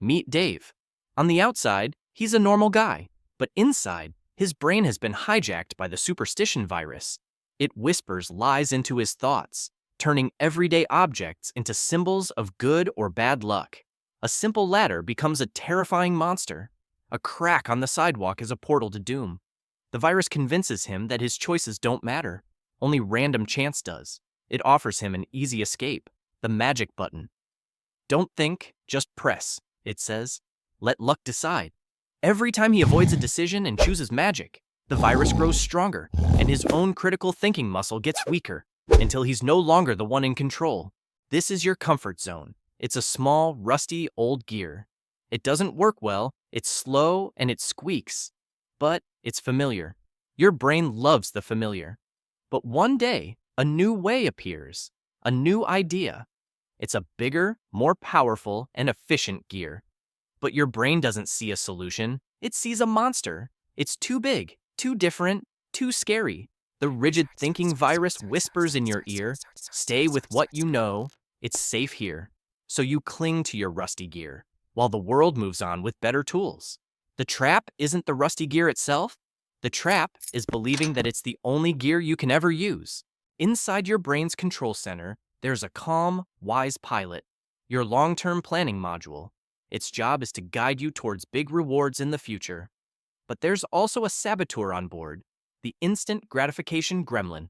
Meet Dave. On the outside, he's a normal guy, but inside, his brain has been hijacked by the superstition virus. It whispers lies into his thoughts, turning everyday objects into symbols of good or bad luck. A simple ladder becomes a terrifying monster. A crack on the sidewalk is a portal to doom. The virus convinces him that his choices don't matter. Only random chance does. It offers him an easy escape, the magic button. Don't think, just press, it says. Let luck decide. Every time he avoids a decision and chooses magic, the virus grows stronger, and his own critical thinking muscle gets weaker, until he's no longer the one in control. This is your comfort zone. It's a small, rusty, old gear. It doesn't work well, it's slow, and it squeaks. But it's familiar. Your brain loves the familiar. But one day, a new way appears, a new idea. It's a bigger, more powerful, and efficient gear. But your brain doesn't see a solution, it sees a monster. It's too big, too different, too scary. The rigid thinking virus whispers in your ear, stay with what you know, it's safe here. So you cling to your rusty gear, while the world moves on with better tools. The trap isn't the rusty gear itself. The trap is believing that it's the only gear you can ever use. Inside your brain's control center, there's a calm, wise pilot, your long-term planning module. Its job is to guide you towards big rewards in the future. But there's also a saboteur on board, the instant gratification gremlin.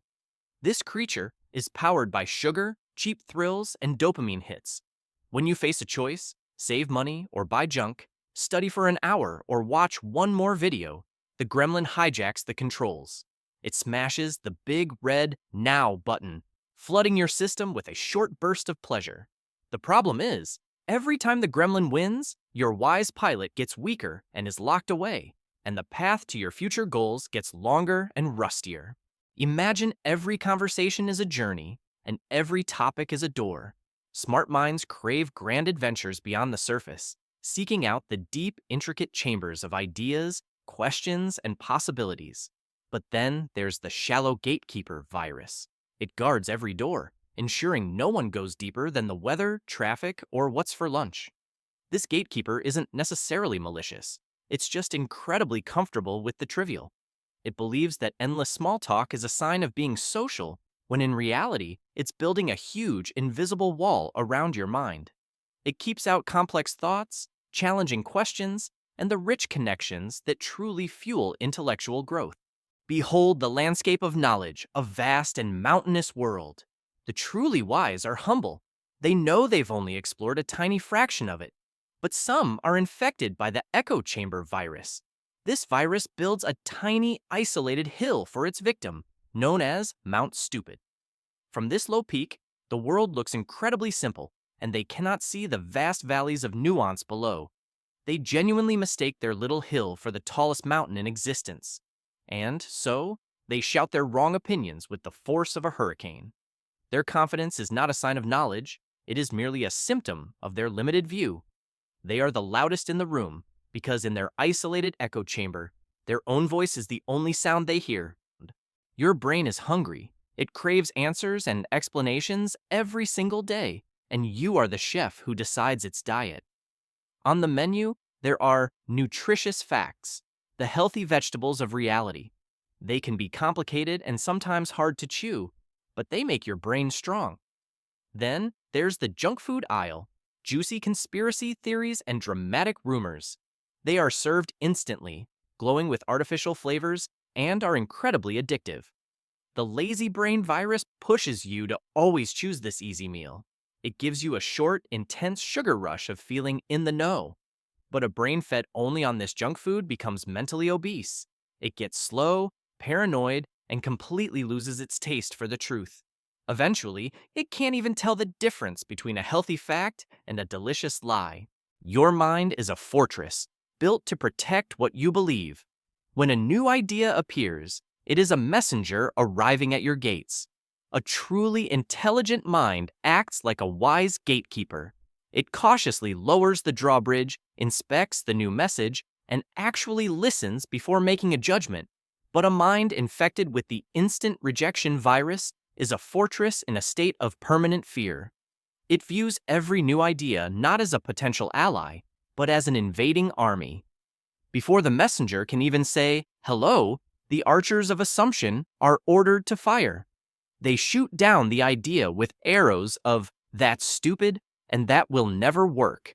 This creature is powered by sugar, cheap thrills, and dopamine hits. When you face a choice, save money or buy junk, study for an hour or watch one more video, the gremlin hijacks the controls. It smashes the big red Now button, flooding your system with a short burst of pleasure. The problem is, every time the gremlin wins, your wise pilot gets weaker and is locked away, and the path to your future goals gets longer and rustier. Imagine every conversation is a journey, and every topic is a door. Smart minds crave grand adventures beyond the surface, seeking out the deep, intricate chambers of ideas, questions, and possibilities. But then there's the shallow gatekeeper virus. It guards every door, ensuring no one goes deeper than the weather, traffic, or what's for lunch. This gatekeeper isn't necessarily malicious. It's just incredibly comfortable with the trivial. It believes that endless small talk is a sign of being social, when in reality, it's building a huge, invisible wall around your mind. It keeps out complex thoughts, challenging questions, and the rich connections that truly fuel intellectual growth. Behold the landscape of knowledge, a vast and mountainous world. The truly wise are humble. They know they've only explored a tiny fraction of it. But some are infected by the echo chamber virus. This virus builds a tiny, isolated hill for its victim, known as Mount Stupid. From this low peak, the world looks incredibly simple, and they cannot see the vast valleys of nuance below. They genuinely mistake their little hill for the tallest mountain in existence. And so, they shout their wrong opinions with the force of a hurricane. Their confidence is not a sign of knowledge, it is merely a symptom of their limited view. They are the loudest in the room, because in their isolated echo chamber, their own voice is the only sound they hear. Your brain is hungry. It craves answers and explanations every single day, and you are the chef who decides its diet. On the menu, there are nutritious facts, the healthy vegetables of reality. They can be complicated and sometimes hard to chew, but they make your brain strong. Then there's the junk food aisle, juicy conspiracy theories and dramatic rumors. They are served instantly, glowing with artificial flavors, and are incredibly addictive. The lazy brain virus pushes you to always choose this easy meal. It gives you a short, intense sugar rush of feeling in the know. But a brain fed only on this junk food becomes mentally obese. It gets slow, paranoid, and completely loses its taste for the truth. Eventually, it can't even tell the difference between a healthy fact and a delicious lie. Your mind is a fortress, built to protect what you believe. When a new idea appears, it is a messenger arriving at your gates. A truly intelligent mind acts like a wise gatekeeper. It cautiously lowers the drawbridge, inspects the new message, and actually listens before making a judgment. But a mind infected with the instant rejection virus is a fortress in a state of permanent fear. It views every new idea not as a potential ally, but as an invading army. Before the messenger can even say, "Hello," the archers of assumption are ordered to fire. They shoot down the idea with arrows of, "That's stupid," and "That will never work."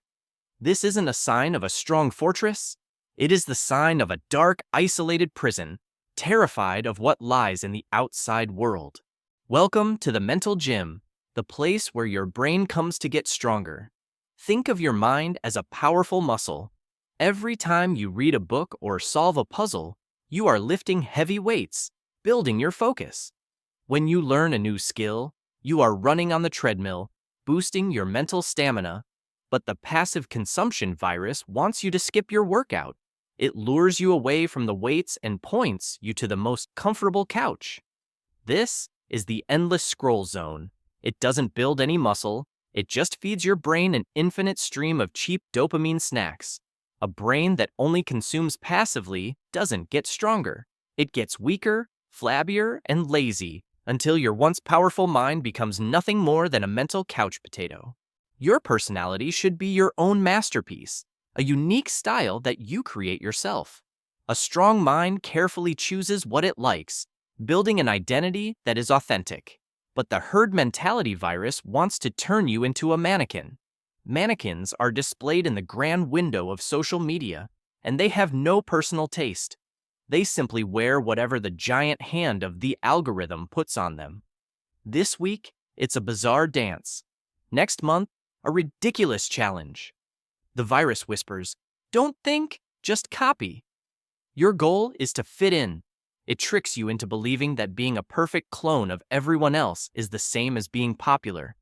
This isn't a sign of a strong fortress. It is the sign of a dark, isolated prison, terrified of what lies in the outside world. Welcome to the mental gym, the place where your brain comes to get stronger. Think of your mind as a powerful muscle. Every time you read a book or solve a puzzle, you are lifting heavy weights, building your focus. When you learn a new skill, you are running on the treadmill, boosting your mental stamina. But the passive consumption virus wants you to skip your workout. It lures you away from the weights and points you to the most comfortable couch. This is the endless scroll zone. It doesn't build any muscle. It just feeds your brain an infinite stream of cheap dopamine snacks. A brain that only consumes passively doesn't get stronger. It gets weaker, flabbier, and lazy until your once powerful mind becomes nothing more than a mental couch potato. Your personality should be your own masterpiece, a unique style that you create yourself. A strong mind carefully chooses what it likes, building an identity that is authentic. But the herd mentality virus wants to turn you into a mannequin. Mannequins are displayed in the grand window of social media, and they have no personal taste. They simply wear whatever the giant hand of the algorithm puts on them. This week, it's a bizarre dance. Next month, a ridiculous challenge. The virus whispers, "Don't think, just copy." Your goal is to fit in. It tricks you into believing that being a perfect clone of everyone else is the same as being popular.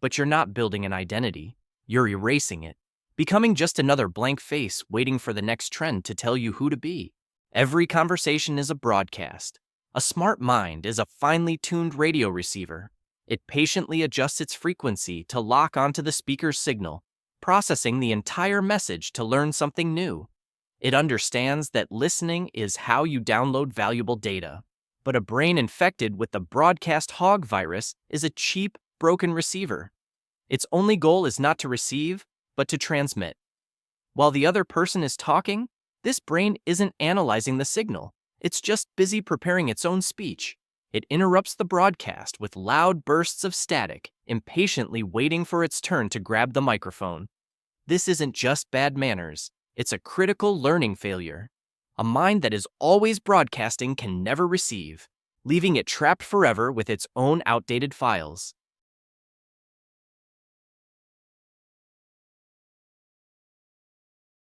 But you're not building an identity. You're erasing it, becoming just another blank face waiting for the next trend to tell you who to be. Every conversation is a broadcast. A smart mind is a finely tuned radio receiver. It patiently adjusts its frequency to lock onto the speaker's signal, processing the entire message to learn something new. It understands that listening is how you download valuable data. But a brain infected with the broadcast hog virus is a cheap, broken receiver. Its only goal is not to receive, but to transmit. While the other person is talking, this brain isn't analyzing the signal. It's just busy preparing its own speech. It interrupts the broadcast with loud bursts of static, impatiently waiting for its turn to grab the microphone. This isn't just bad manners. It's a critical learning failure. A mind that is always broadcasting can never receive, leaving it trapped forever with its own outdated files.